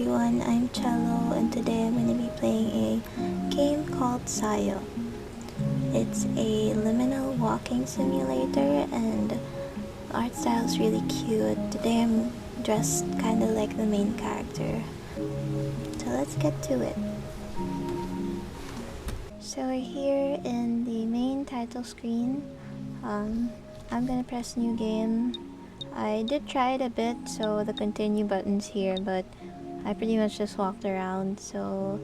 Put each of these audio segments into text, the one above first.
everyone, I'm Cello and today I'm going to be playing a game called Sayo. It's a liminal walking simulator and the art style is really cute. Today I'm dressed kind of like the main character. So let's get to it. So we're here in the main title screen. I'm gonna press new game. I did try it a bit, so the continue button's here, but I pretty much just walked around, so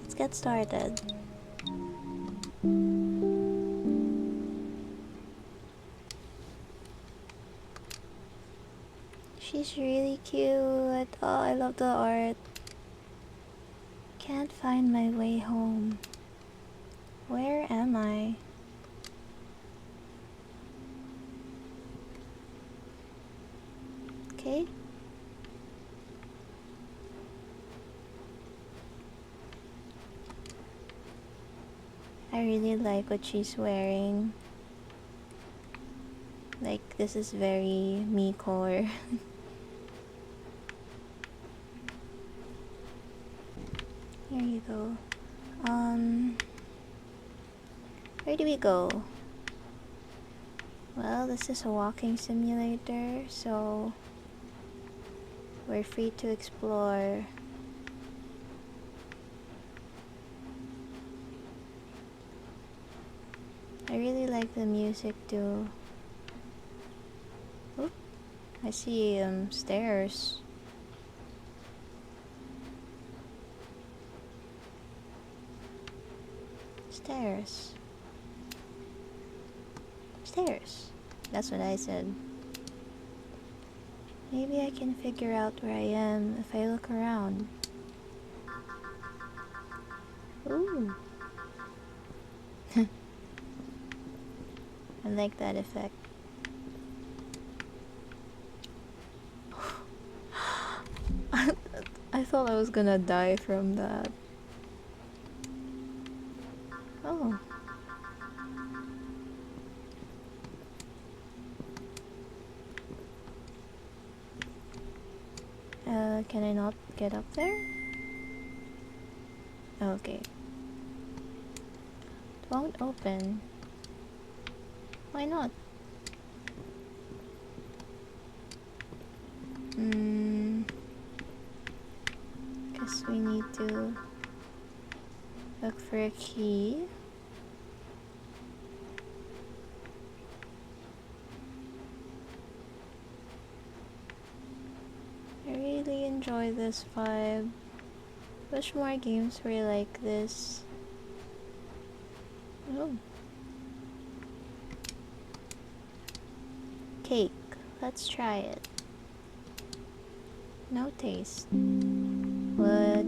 let's get started. She's really cute. Oh, I love the art. Can't find my way home. Where am I? Okay. I really like what she's wearing. Like, this is very me core. Here you go. Where do we go? Well, this is a walking simulator, so we're free to explore. I really like the music too. Oop, I see stairs. Stairs. Stairs. That's what I said. Maybe I can figure out where I am if I look around. Ooh. I like that effect. I thought I was gonna die from that. Oh. Can I not get up there? Okay. It won't open. Why not? Guess we need to look for a key. I really enjoy this vibe. Wish more games were like this. Oh. Cake. Let's try it. No taste. What?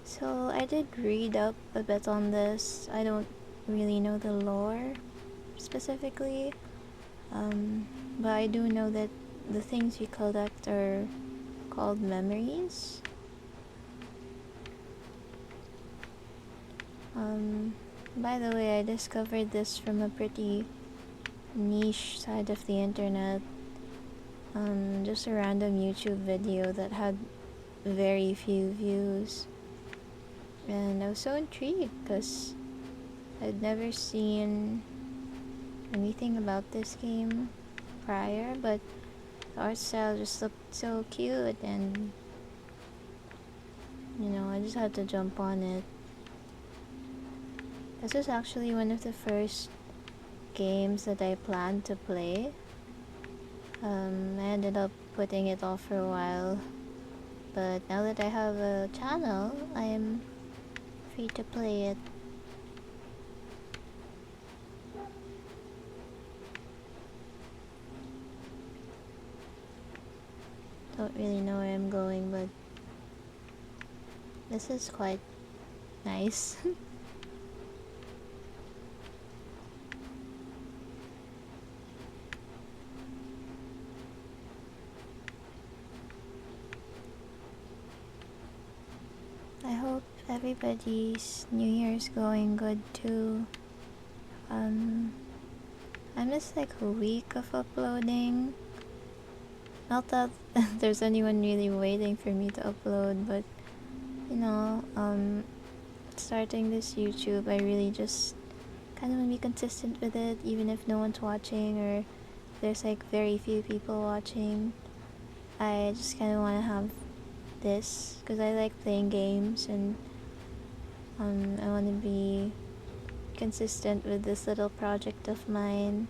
So I did read up a bit on this. I don't really know the lore specifically. But I do know that the things you collect are called memories. By the way, I discovered this from a pretty niche side of the internet. Just a random YouTube video that had very few views. And I was so intrigued because I'd never seen anything about this game prior, but the art style just looked so cute and I just had to jump on it. This was actually one of the first games that I planned to play. I ended up putting it off for a while, but now that I have a channel, I am free to play it. Don't really know where I'm going, but this is quite nice. I hope everybody's New Year's going good too. I missed like a week of uploading. Not that there's anyone really waiting for me to upload, but you know, starting this YouTube, I really just kind of want to be consistent with it, even if no one's watching or there's like very few people watching. I just kind of want to have this because I like playing games, and I want to be consistent with this little project of mine.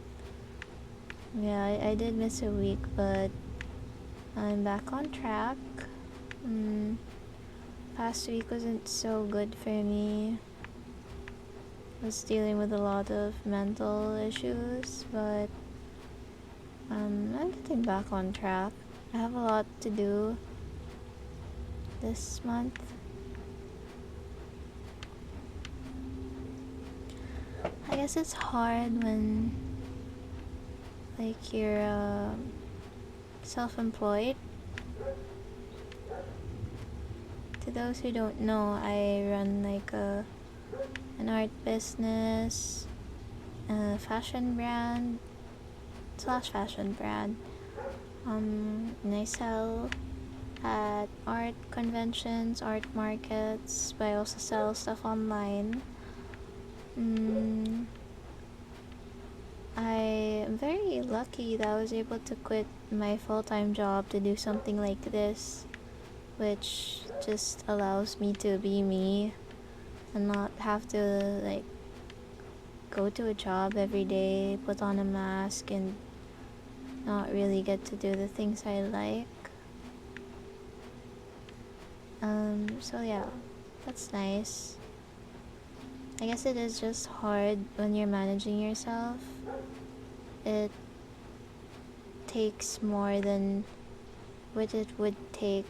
Yeah, I did miss a week, but I'm back on track. Past week wasn't so good for me. I was dealing with a lot of mental issues, but I'm getting back on track. I have a lot to do this month. I guess it's hard when like you're self-employed. To those who don't know, I run like an art business, a fashion brand slash fashion brand. And I sell at art conventions, art markets, but I also sell stuff online. I am very lucky that I was able to quit my full-time job to do something like this, which just allows me to be me and not have to like go to a job every day, put on a mask, and not really get to do the things I like. So yeah, that's nice. I guess it is just hard when you're managing yourself. It takes more than what it would take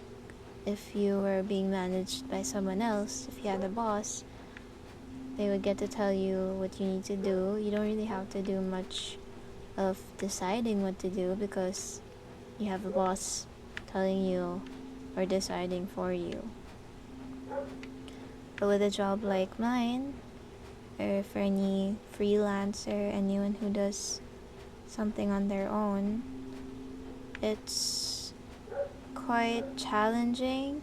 if you were being managed by someone else. If you had a boss, they would get to tell you what you need to do. You don't really have to do much of deciding what to do because you have a boss telling you or deciding for you. But with a job like mine, or for any freelancer, anyone who does something on their own, it's quite challenging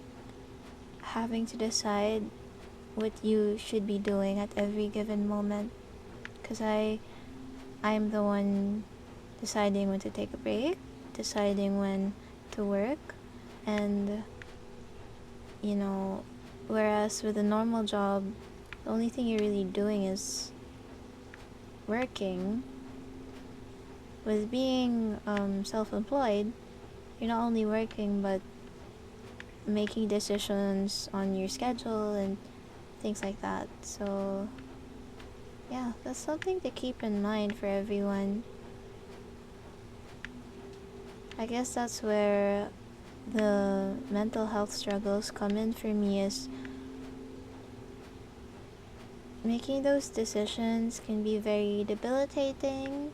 having to decide what you should be doing at every given moment, because I'm the one deciding when to take a break, deciding when to work, and you know, whereas with a normal job, the only thing you're really doing is working. With being self-employed, you're not only working but making decisions on your schedule and things like that. So yeah, that's something to keep in mind for everyone. I guess that's where the mental health struggles come in for me, is making those decisions can be very debilitating.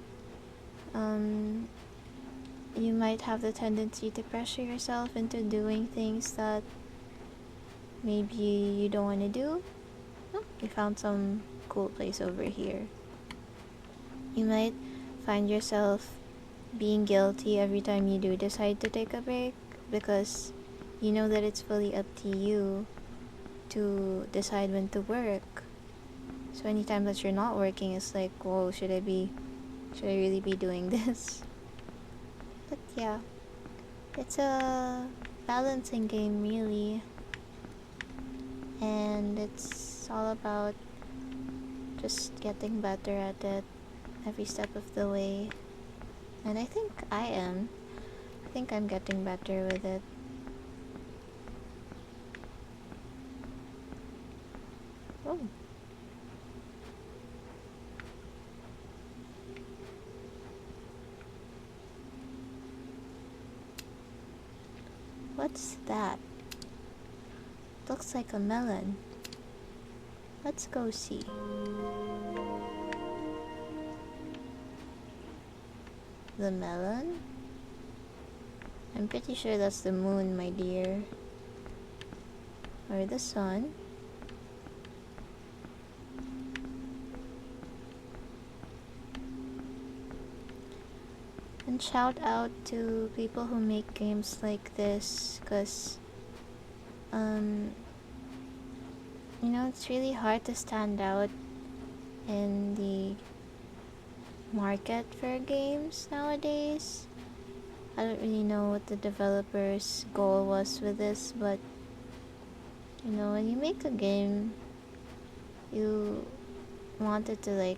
You might have the tendency to pressure yourself into doing things that maybe you don't want to do. Oh, we found some cool place over here. You might find yourself being guilty every time you do decide to take a break, because you know that it's fully up to you to decide when to work. So anytime that you're not working, it's like, whoa, should I really be doing this? But yeah, it's a balancing game really, and it's all about just getting better at it every step of the way. And I think I'm getting better with it. Oh. What's that? Looks like a melon. Let's go see. The melon? I'm pretty sure that's the moon, my dear. Or the sun. And shout out to people who make games like this, because um, it's really hard to stand out in the market for games nowadays. I don't really know what the developer's goal was with this, but when you make a game, you want it to like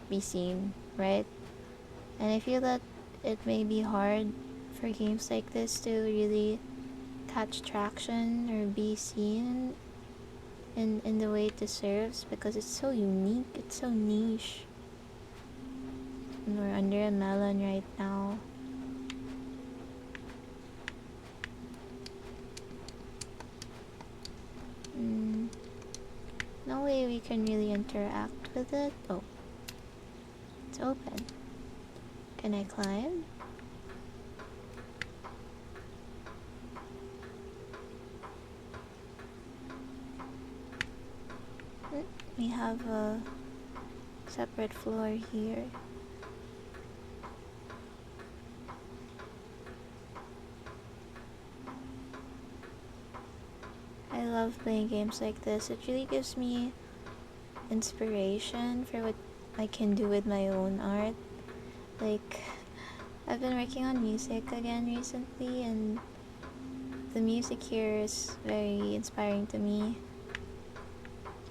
be seen, right? And I feel that it may be hard for games like this to really catch traction or be seen in the way it deserves, because it's so unique, it's so niche. And we're under a melon right now. No way we can really interact with it. Oh, it's open. Can I climb? We have a separate floor here. I love playing games like this. It really gives me inspiration for what I can do with my own art. Like, I've been working on music again recently, and the music here is very inspiring to me.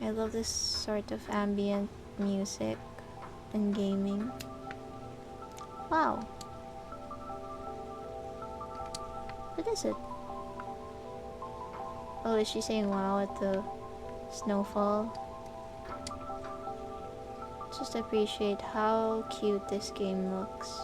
I love this sort of ambient music in gaming. Wow. What is it? Oh, is she saying wow at the snowfall? Just appreciate how cute this game looks.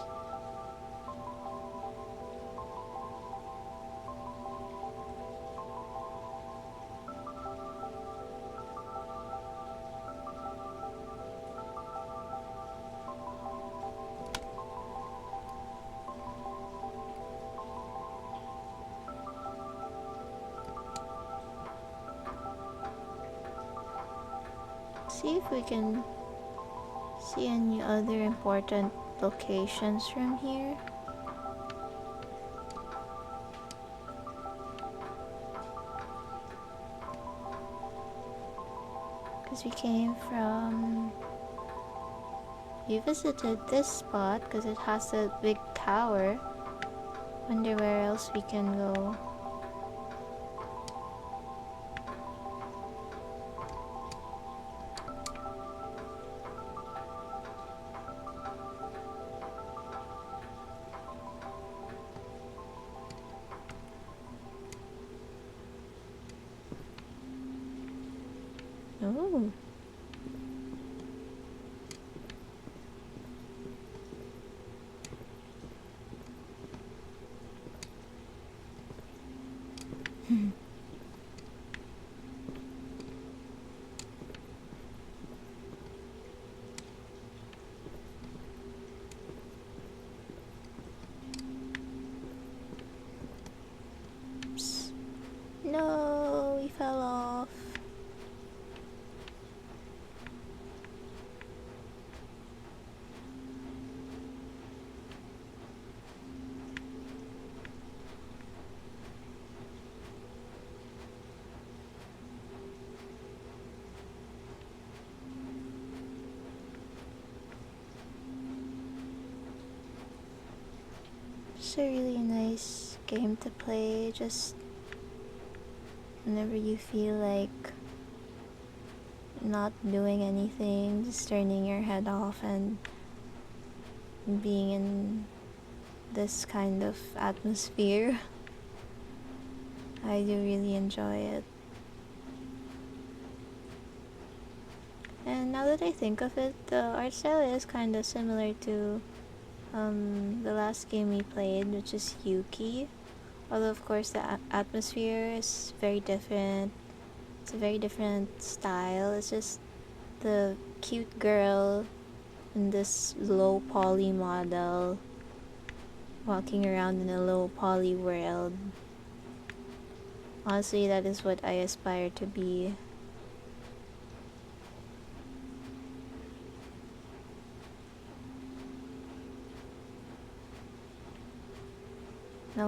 See if we can see any other important locations from here. Because we visited this spot because it has a big tower. Wonder where else we can go. Oh. Oops. No, we fell off. It's a really nice game to play, just whenever you feel like not doing anything, just turning your head off and being in this kind of atmosphere. I do really enjoy it. And now that I think of it, the art style is kind of similar to the last game we played, which is Yuki. Although of course the atmosphere is very different. It's a very different style. It's just the cute girl in this low poly model walking around in a low poly world. Honestly, that is what I aspire to be.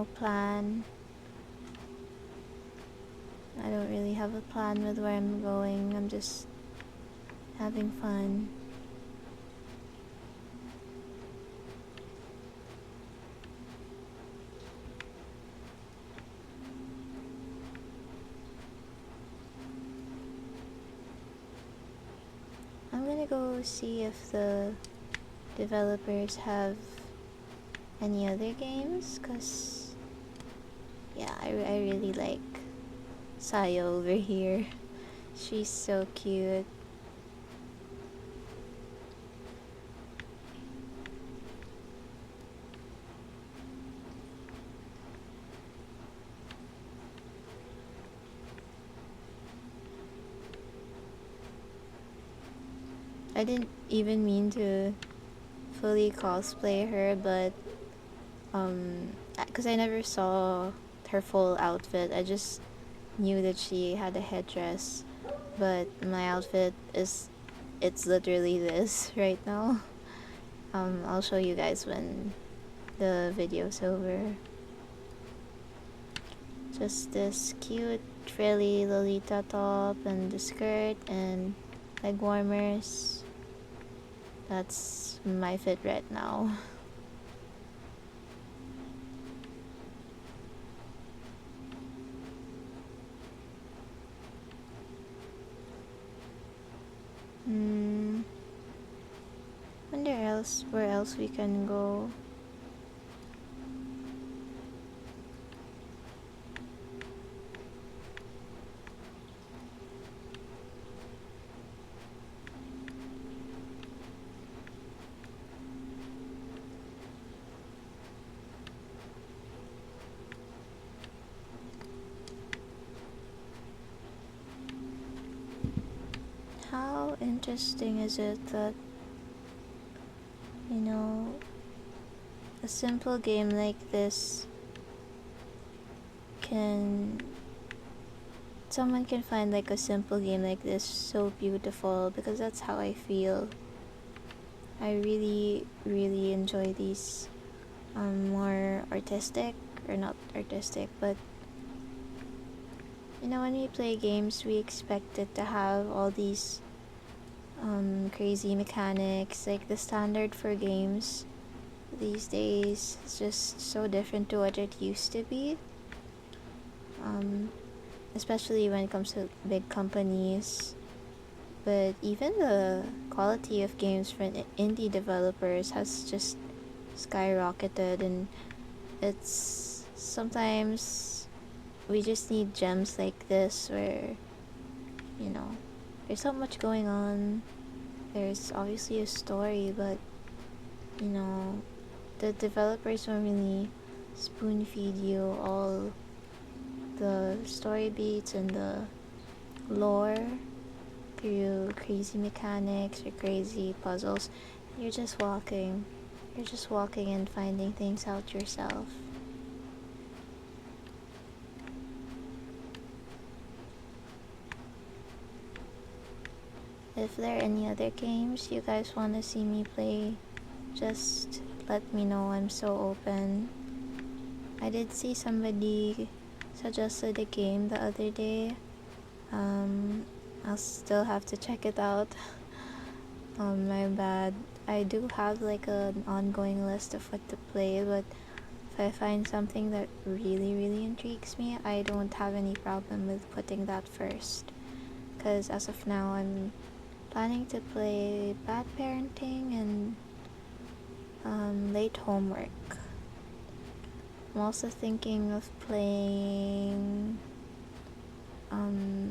no plan. I don't really have a plan with where I'm going. I'm just having fun. I'm gonna go see if the developers have any other games, cause yeah, I really like Sayo over here. She's so cute. I didn't even mean to fully cosplay her, but because I never saw her full outfit, I just knew that she had a headdress. But my outfit is, it's literally this right now. I'll show you guys when the video's over. Just this cute frilly Lolita top and the skirt and leg warmers. That's my fit right now. Wonder else where else we can go. How interesting is it that, you know, a simple game like this can, someone can find like a simple game like this so beautiful, because that's how I feel. I really enjoy these more artistic, or not artistic, but you know, when we play games we expect it to have all these crazy mechanics. Like the standard for games these days is just so different to what it used to be, especially when it comes to big companies. But even the quality of games from indie developers has just skyrocketed, and it's sometimes we just need gems like this where, you know, there's so much going on. There's obviously a story, but you know, the developers don't really spoon feed you all the story beats and the lore through crazy mechanics or crazy puzzles. You're just walking. You're just walking and finding things out yourself. If there are any other games you guys want to see me play, just let me know. I'm so open. I did see somebody suggested a game the other day. I'll still have to check it out. My bad. I do have like an ongoing list of what to play, but if I find something that really intrigues me, I don't have any problem with putting that first. Because as of now, I'm planning to play Bad Parenting and Late Homework. I'm also thinking of playing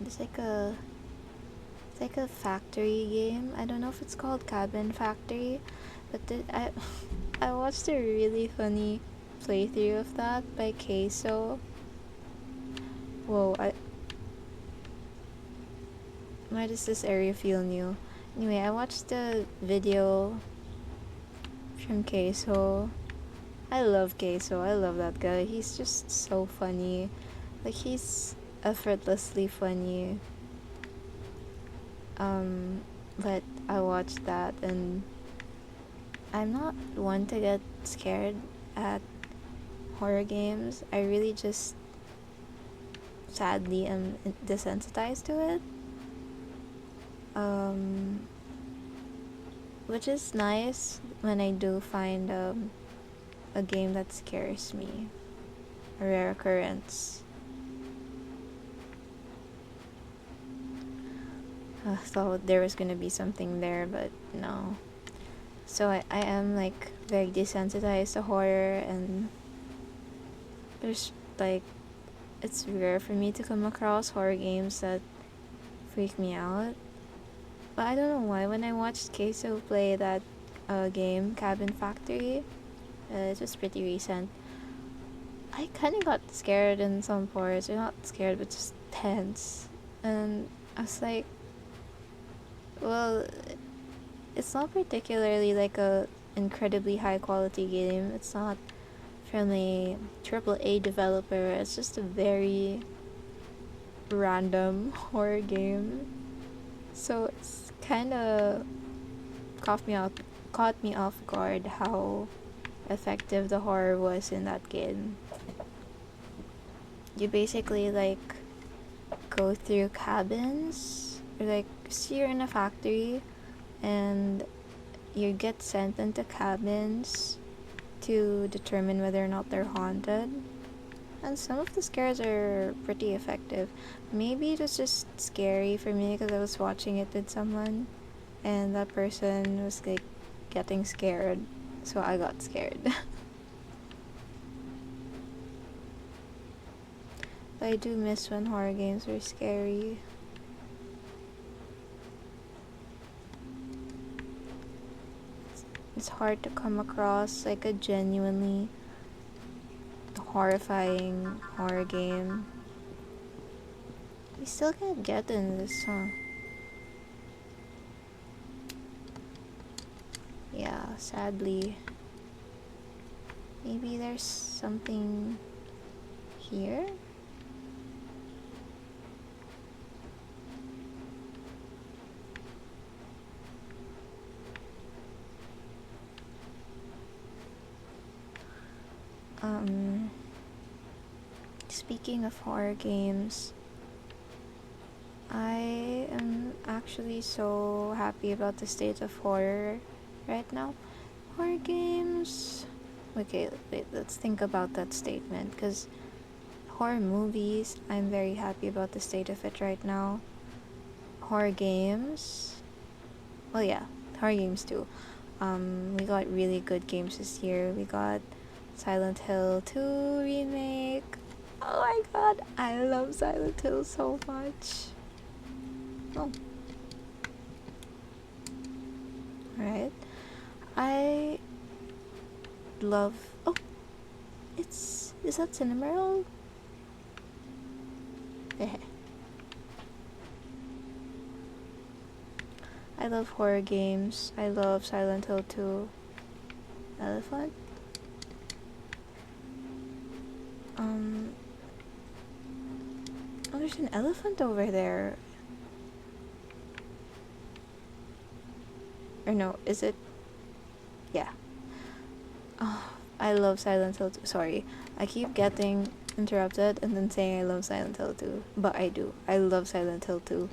it's like a factory game. I don't know if it's called Cabin Factory, but I watched a really funny playthrough of that by Queso. Whoa, why does this area feel new? Anyway, I watched the video from Queso. I love Queso. I love that guy. He's just so funny. Like, he's effortlessly funny. But I watched that, and I'm not one to get scared at horror games. I really just sadly am desensitized to it. Um, which is nice when I do find a game that scares me. A rare occurrence. I thought there was gonna be something there, but no. So I am like very desensitized to horror, and there's like it's rare for me to come across horror games that freak me out. But I don't know why when I watched Queso play that game Cabin Factory, it was pretty recent. I kind of got scared in some parts, or not scared, but just tense. And I was like, well, it's not particularly like a incredibly high quality game. It's not from a AAA developer. It's just a very random horror game. So it's kind of caught me off guard how effective the horror was in that game. You basically like go through cabins, or like see you're in a factory and you get sent into cabins to determine whether or not they're haunted. And some of the scares are pretty effective. Maybe it was just scary for me because I was watching it with someone and that person was like getting scared, so I got scared. But I do miss when horror games were scary. It's hard to come across like a genuinely horrifying horror game. We still can't get in this, huh? Yeah, sadly. Maybe there's something here? Speaking of horror games, I am actually so happy about the state of horror right now. Horror games. Okay, wait, let's think about that statement, because horror movies, I'm very happy about the state of it right now. Horror games, well, yeah, horror games too. We got really good games this year. We got Silent Hill 2 remake. Oh my god, I love Silent Hill so much. Oh. Right. I love. Oh, is that Cinemerald? I love horror games. I love Silent Hill 2. Elephant? Oh, there's an elephant over there. Or no, is it? Yeah. Oh, I love Silent Hill 2. Sorry. I keep getting interrupted and then saying I love Silent Hill 2. But I do. I love Silent Hill 2.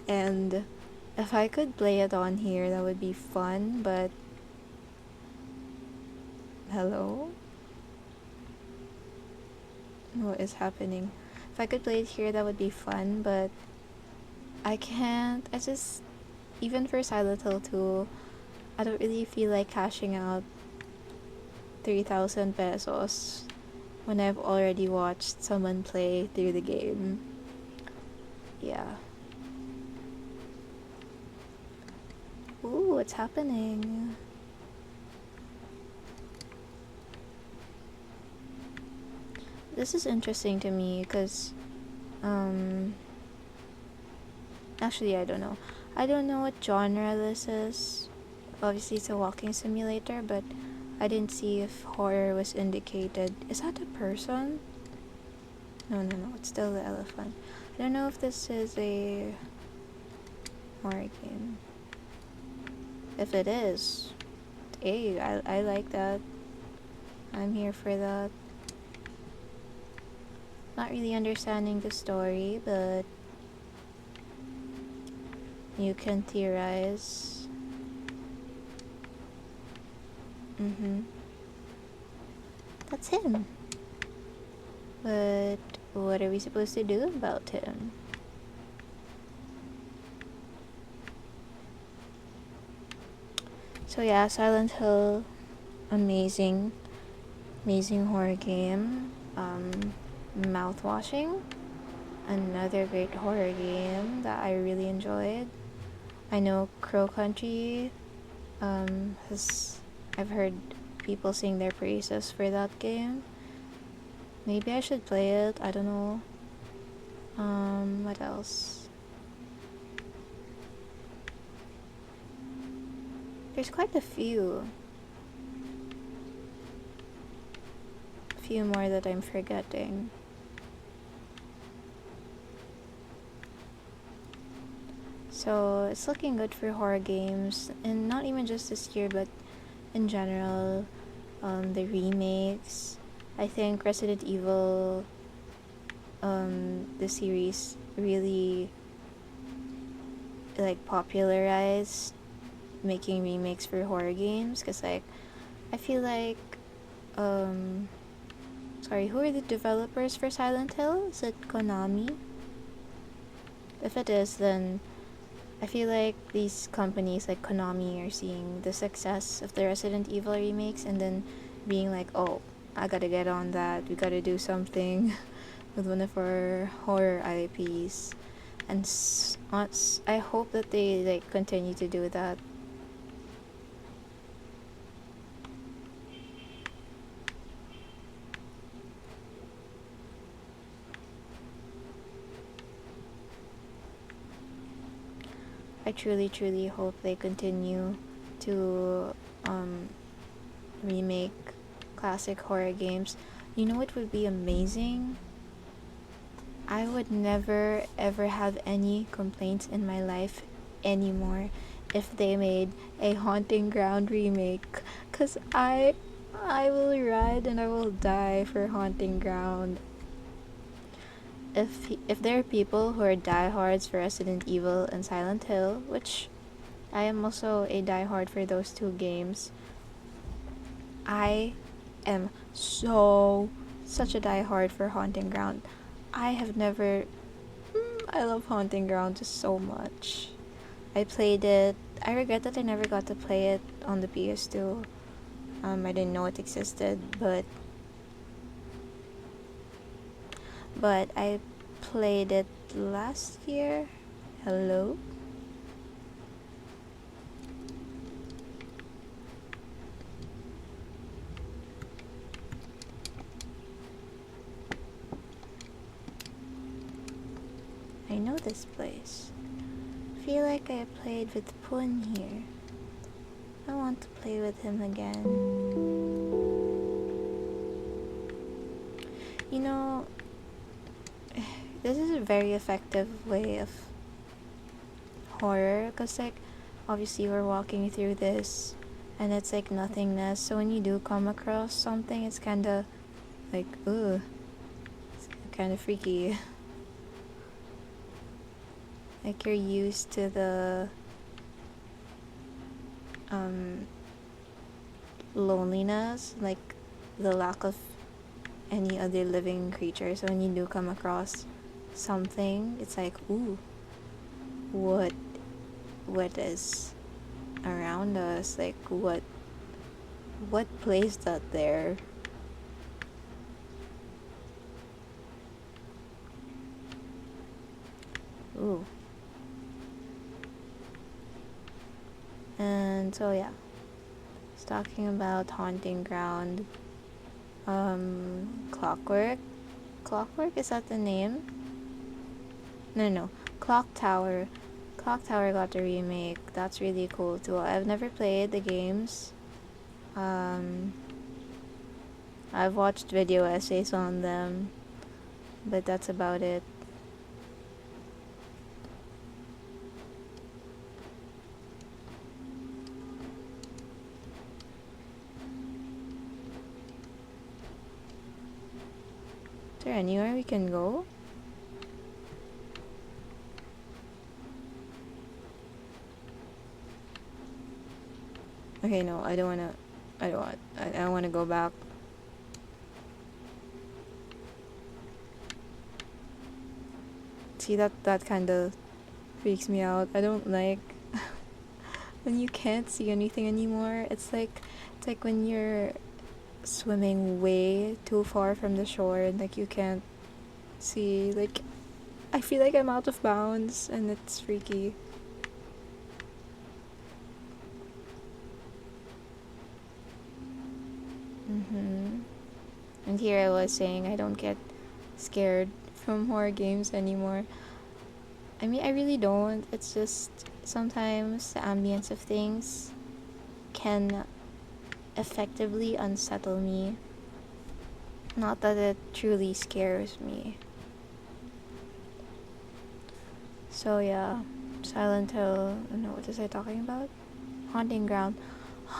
And if I could play it on here, that would be fun, but... Hello? What is happening? If I could play it here, that would be fun, but... I can't. I just... Even for Silent Hill 2, I don't really feel like cashing out 3,000 pesos when I've already watched someone play through the game. Yeah. Ooh, what's happening? This is interesting to me because, actually, I don't know. I don't know what genre this is. Obviously, it's a walking simulator, but I didn't see if horror was indicated. Is that a person? No, it's still the elephant. I don't know if this is a horror game. If it is, hey, I like that. I'm here for that. Not really understanding the story, but you can theorize. That's him. But what are we supposed to do about him? So yeah, Silent Hill, amazing, amazing horror game. Mouthwashing, another great horror game that I really enjoyed. I know Crow Country, has I've heard people sing their praises for that game. Maybe I should play it. I don't know. What else? There's quite a few. A few more that I'm forgetting. So it's looking good for horror games, and not even just this year, but in general. The remakes. I think Resident Evil, the series really like popularized making remakes for horror games, because like I feel like sorry, who are the developers for Silent Hill? Is it Konami? If it is, then I feel like these companies like Konami are seeing the success of the Resident Evil remakes and then being like, oh, I gotta get on that. We gotta do something with one of our horror IPs. And I hope that they like continue to do that. I truly, truly hope they continue to remake classic horror games. You know what would be amazing? I would never ever have any complaints in my life anymore if they made a Haunting Ground remake, cuz I will ride and I will die for Haunting Ground. If there are people who are diehards for Resident Evil and Silent Hill, which I am also a diehard for those two games, I am such a diehard for Haunting Ground. I have never. I love Haunting Ground just so much. I played it. I regret that I never got to play it on the PS2. I didn't know it existed, but I played it last year. Hello? I know this place. Feel like I played with Pun here. I want to play with him again. You know, this is a very effective way of horror, because like obviously we're walking through this and it's like nothingness, so when you do come across something, it's kind of like, ugh, it's kind of freaky. Like you're used to the loneliness, like the lack of any other living creature, so when you do come across something, it's like, ooh, what is around us, like what placed that there. Ooh. And so yeah, it's talking about Haunting Ground. Clockwork, is that the name? No, Clock Tower. Clock Tower got a remake. That's really cool too. I've never played the games. I've watched video essays on them, but that's about it. there anywhere we can go? Okay, no, I don't wanna. I don't wanna go back. See, that kind of freaks me out. I don't like when you can't see anything anymore. It's like when you're swimming way too far from the shore and like you can't see. Like, I feel like I'm out of bounds and it's freaky. And here I was saying I don't get scared from horror games anymore. I mean, I really don't. It's just sometimes the ambience of things can effectively unsettle me. Not that it truly scares me. So yeah, Silent Hill. No, what was I talking about? Haunting Ground.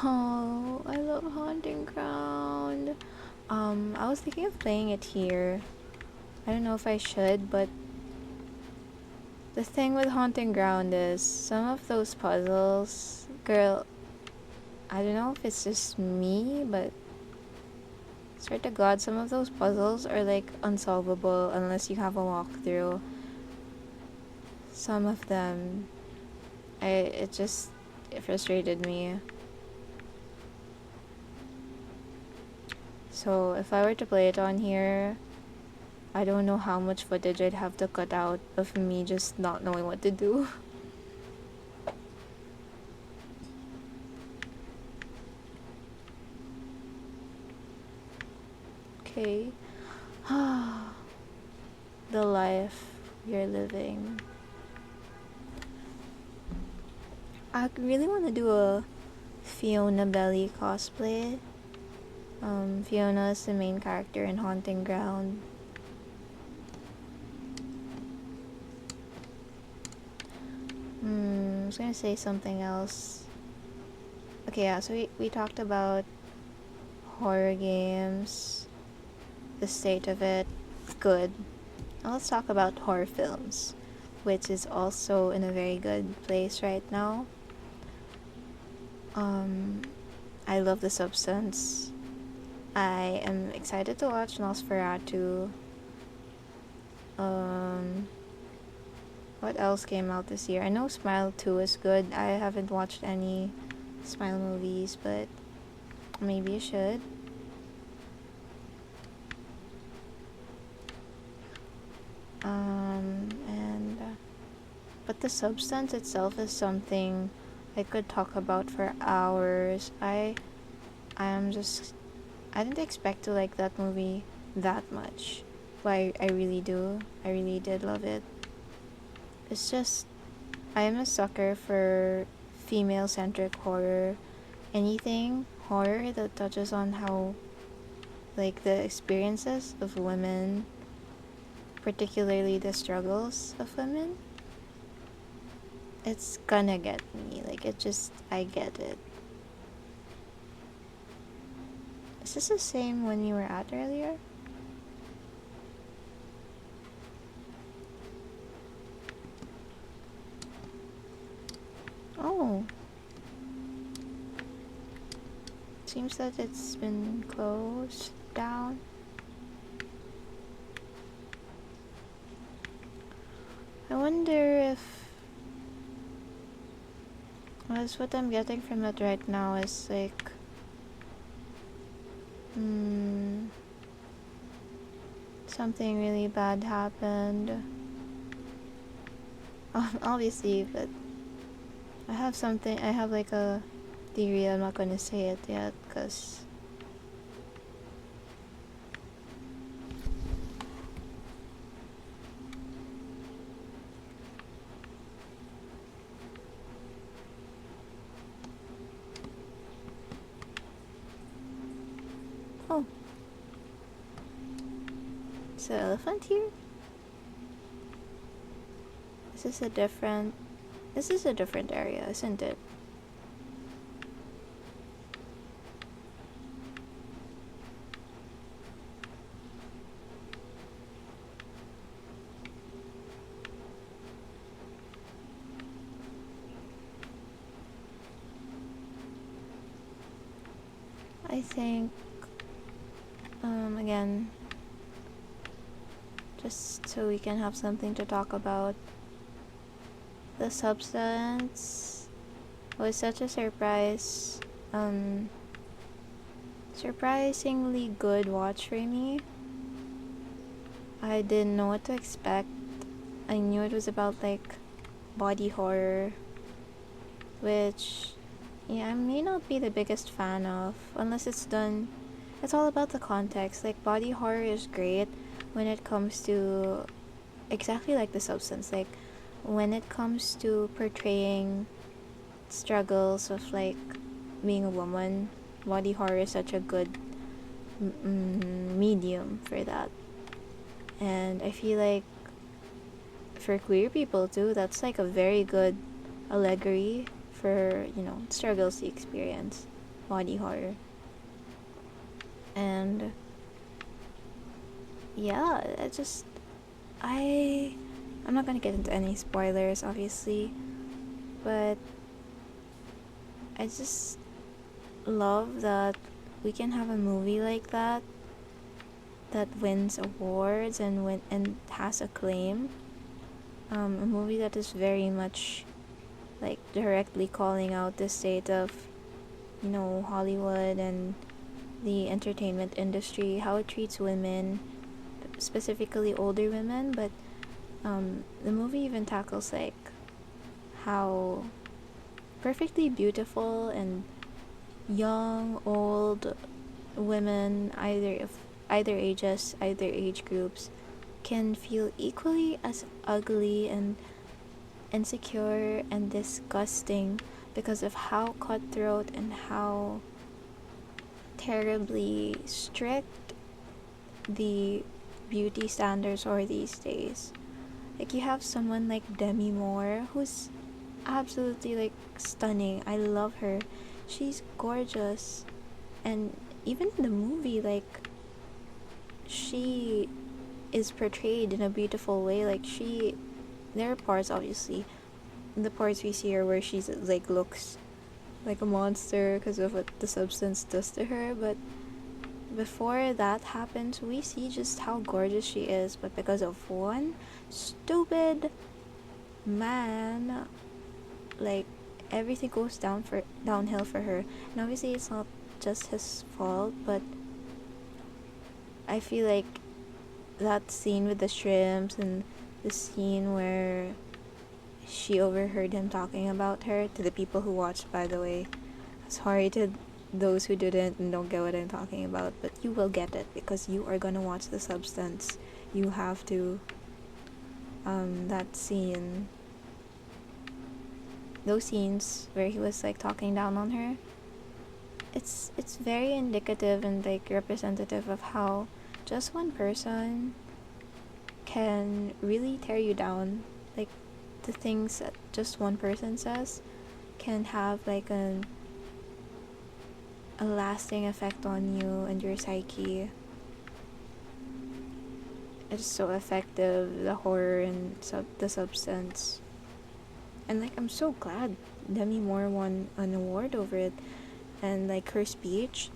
Oh, I love Haunting Ground. I was thinking of playing it here. I don't know if I should, but the thing with Haunting Ground is some of those puzzles, girl, I don't know if it's just me, but swear to God, some of those puzzles are like unsolvable unless you have a walkthrough. Some of them, it frustrated me. So if I were to play it on here, I don't know how much footage I'd have to cut out of me just not knowing what to do. Okay. The life you're living. I really want to do a Fiona Belly cosplay. Fiona is the main character in Haunting Ground. I was gonna say something else. Okay, yeah, so we talked about horror games, the state of it, good. Now let's talk about horror films, which is also in a very good place right now. I love The Substance. I am excited to watch Nosferatu. What else came out this year? I know Smile 2 is good. I haven't watched any Smile movies, but maybe I should. But The Substance itself is something I could talk about for hours. I didn't expect to like that movie that much, but I really do. I really did love it. It's just, I am a sucker for female-centric horror. Anything horror that touches on how, like, the experiences of women, particularly the struggles of women, it's gonna get me. Like, I get it. Is this the same one you were at earlier? Oh. Seems that it's been closed down. I wonder if... Well, what I'm getting from it right now is like... something really bad happened. Obviously, but I have like a theory. I'm not gonna say it yet, cause oh, is the elephant here? This is a different area, isn't it? I think, again, just so we can have something to talk about, the substance was such a surprise, surprisingly good watch for me. I didn't know what to expect. I knew it was about like body horror, which, yeah, I may not be the biggest fan of unless it's done. It's all about the context. Like, body horror is great when it comes to exactly like the substance. Like, when it comes to portraying struggles of like being a woman, body horror is such a good medium for that. And I feel like for queer people too, that's like a very good allegory for, struggles they experience, body horror. And yeah, I I'm not gonna get into any spoilers, obviously, but I just love that we can have a movie like that wins awards and has acclaim. A movie that is very much like directly calling out the state of, Hollywood and the entertainment industry, how it treats women, specifically older women. But the movie even tackles like how perfectly beautiful and young, old women, either ages, either age groups, can feel equally as ugly and insecure and disgusting because of how cutthroat and how terribly strict the beauty standards are these days. Like, you have someone like Demi Moore, who's absolutely like stunning. I love her. She's gorgeous. And even in the movie, like, she is portrayed in a beautiful way. Like, there are parts, obviously, the parts we see her where she's like looks like a monster because of what the substance does to her. But before that happens, we see just how gorgeous she is. But because of one stupid man, like, everything goes downhill for her. And obviously, it's not just his fault, but I feel like that scene with the shrimps and the scene where she overheard him talking about her, to the people who watched, by the way. Sorry to those who didn't and don't get what I'm talking about, but you will get it because you are gonna watch The Substance. You have to. That scene. Those scenes where he was like talking down on her. It's very indicative and like representative of how just one person can really tear you down. Like, the things that just one person says can have like a lasting effect on you and your psyche. It's so effective, the horror and the substance. And like, I'm so glad Demi Moore won an award over it. And like, her speech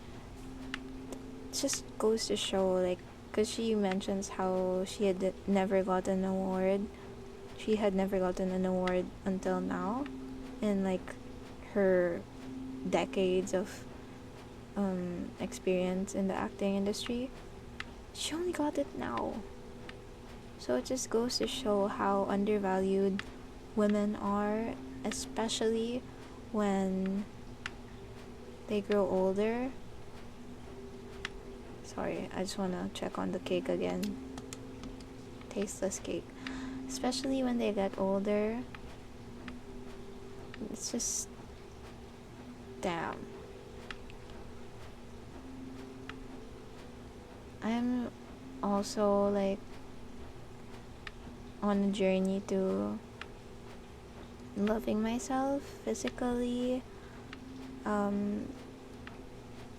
just goes to show, like, because she mentions how she had never gotten an award. She had never gotten an award until now, in like her decades of experience in the acting industry. She only got it now. So it just goes to show how undervalued women are, especially when they grow older. Sorry, I just want to check on the cake again. Tasteless cake. Especially when they get older. It's just, damn. I'm also like on a journey to loving myself physically,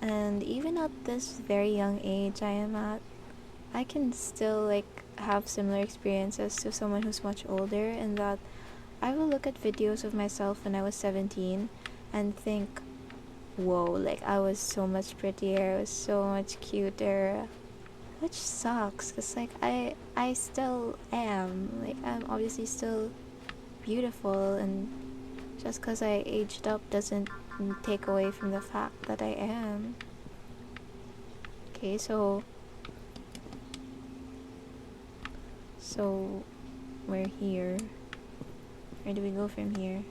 and even at this very young age I am at, I can still like have similar experiences to someone who's much older, in that I will look at videos of myself when I was 17 and think, whoa, like I was so much prettier, I was so much cuter. Which sucks, cause like I still am. Like I'm obviously still beautiful, and just cause I aged up doesn't take away from the fact that I am. Okay, so we're here. Where do we go from here?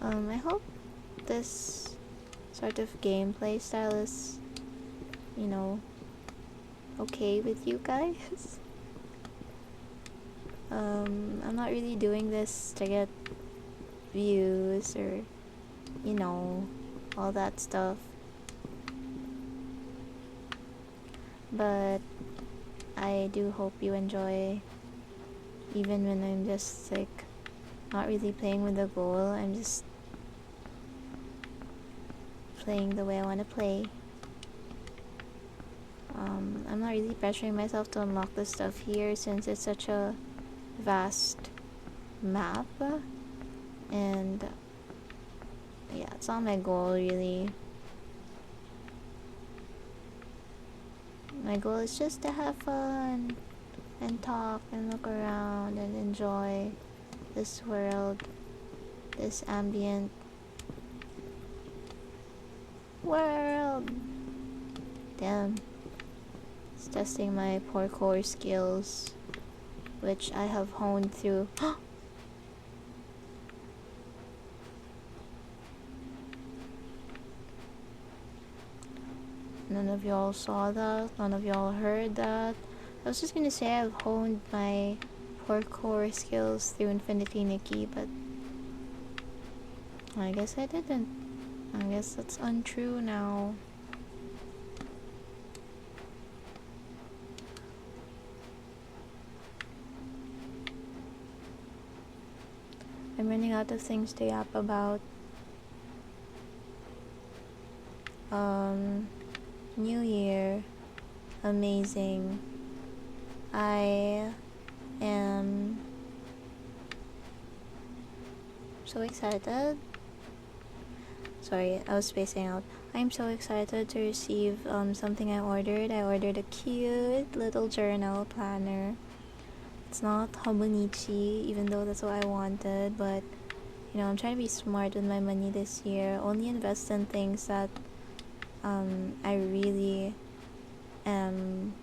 I hope this sort of gameplay style is, you know, okay with you guys. I'm not really doing this to get views or, you know, all that stuff. But I do hope you enjoy, even when I'm just like not really playing with a goal. I'm just playing the way I want to play. I'm not really pressuring myself to unlock the stuff here since it's such a vast map, and yeah, it's not my goal really. My goal is just to have fun and talk and look around and enjoy this world, this ambient world. Damn. It's testing my parkour skills, which I have honed through. None of y'all saw that. None of y'all heard that. I was just gonna say I've honed my parkour skills through Infinity Nikki, but I guess I didn't. I guess that's untrue now. I'm running out of things to yap about. New Year. Amazing. I am so excited. Sorry, I was spacing out. I'm so excited to receive something I ordered. I ordered a cute little journal planner. It's not Hobonichi, even though that's what I wanted, but you know, I'm trying to be smart with my money this year. Only invest in things that I really am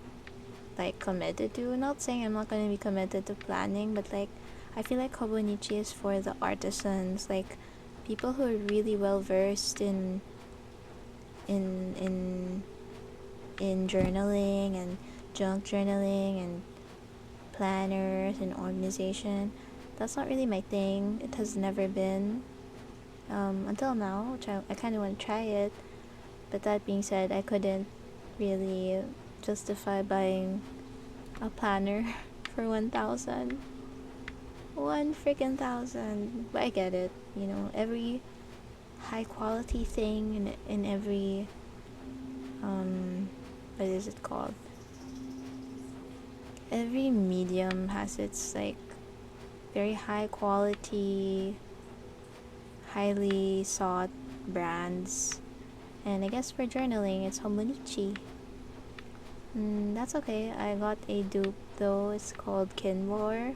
like committed to. Not saying I'm not going to be committed to planning, but like I feel like Hobonichi is for the artisans, like people who are really well versed in in in journaling and junk journaling and planners and organization. That's not really my thing. It has never been until now, which I kind of want to try it. But that being said, I couldn't really justify buying a planner for 1,000. One freaking thousand. But I get it. You know, every high quality thing in every what is it called? Every medium has its like very high quality, highly sought brands. And I guess for journaling, it's Hobonichi. That's okay. I got a dupe though. It's called Kinbor.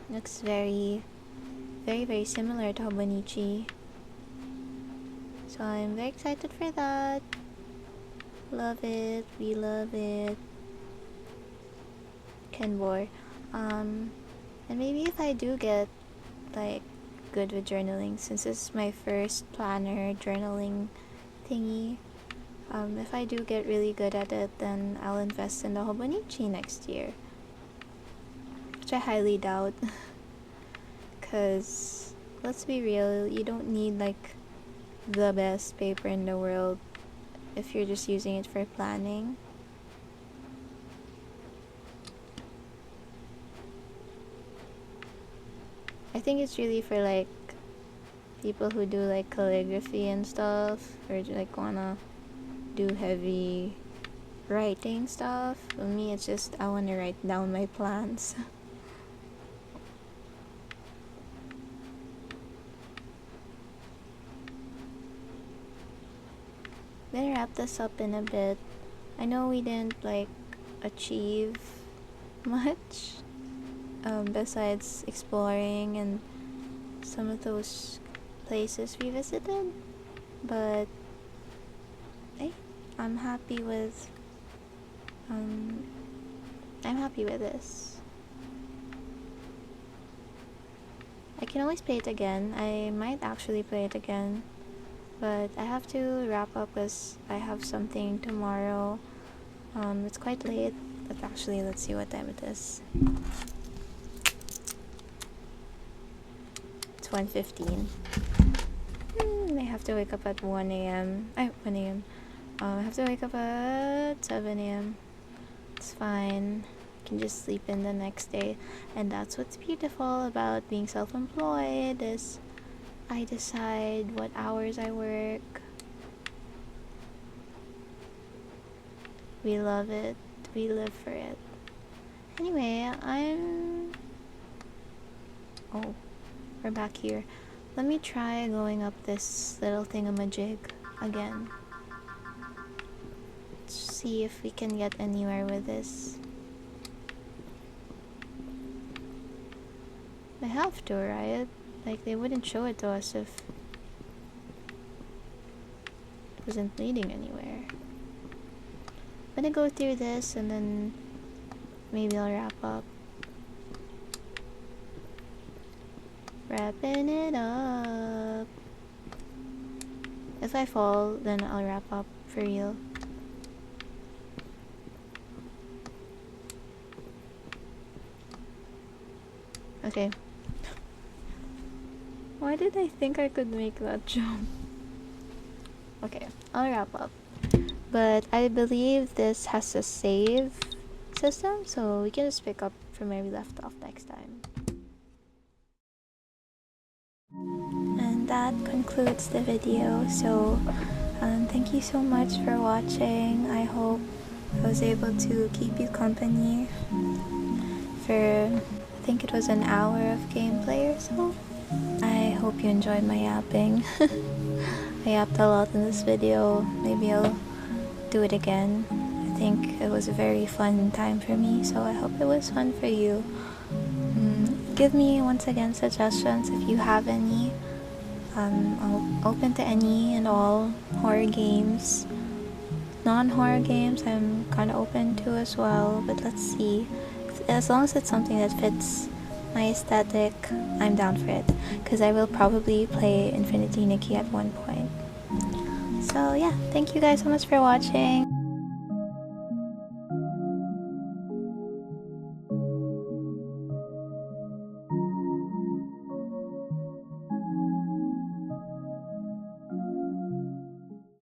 Looks very, very, very similar to Hobonichi. So I'm very excited for that. Love it. We love it. Kinbor. And maybe if I do get like good with journaling, since it's my first planner journaling thingy, if I do get really good at it, then I'll invest in the Hobonichi next year, which I highly doubt. Cause let's be real, you don't need like the best paper in the world if you're just using it for planning. I think it's really for like people who do like calligraphy and stuff, or like wanna do heavy writing stuff. For me, it's just I want to write down my plans. Gonna wrap this up in a bit. I know we didn't like achieve much besides exploring and some of those places we visited, but hey, I'm happy with this. I can always play it again. I might actually play it again, but I have to wrap up because I have something tomorrow. It's quite late, but actually let's see what time it is. It's 1:15. I have to wake up at 1 a.m. 1 a.m. I have to wake up at 7 a.m. It's fine. I can just sleep in the next day. And that's what's beautiful about being self-employed, is I decide what hours I work. We love it. We live for it. Anyway, oh, we're back here. Let me try going up this little thingamajig again. Let's see if we can get anywhere with this. I have to, right? Like, they wouldn't show it to us if it wasn't leading anywhere. I'm gonna go through this and then maybe I'll wrap up. Wrapping it up. If I fall, then I'll wrap up for real. Okay. Why did I think I could make that jump? Okay, I'll wrap up. But I believe this has a save system, so we can just pick up from where we left off next time. And that concludes the video. So thank you so much for watching. I hope I was able to keep you company for, I think it was an hour of gameplay or so. I hope you enjoyed my yapping. I yapped a lot in this video. Maybe I'll do it again. I think it was a very fun time for me, so I hope it was fun for you. Give me once again suggestions if you have any. I'm open to any and all horror games. Non-horror games I'm kind of open to as well, but let's see. As long as it's something that fits my aesthetic, I'm down for it, because I will probably play Infinity Nikki at one point. So yeah, thank you guys so much for watching.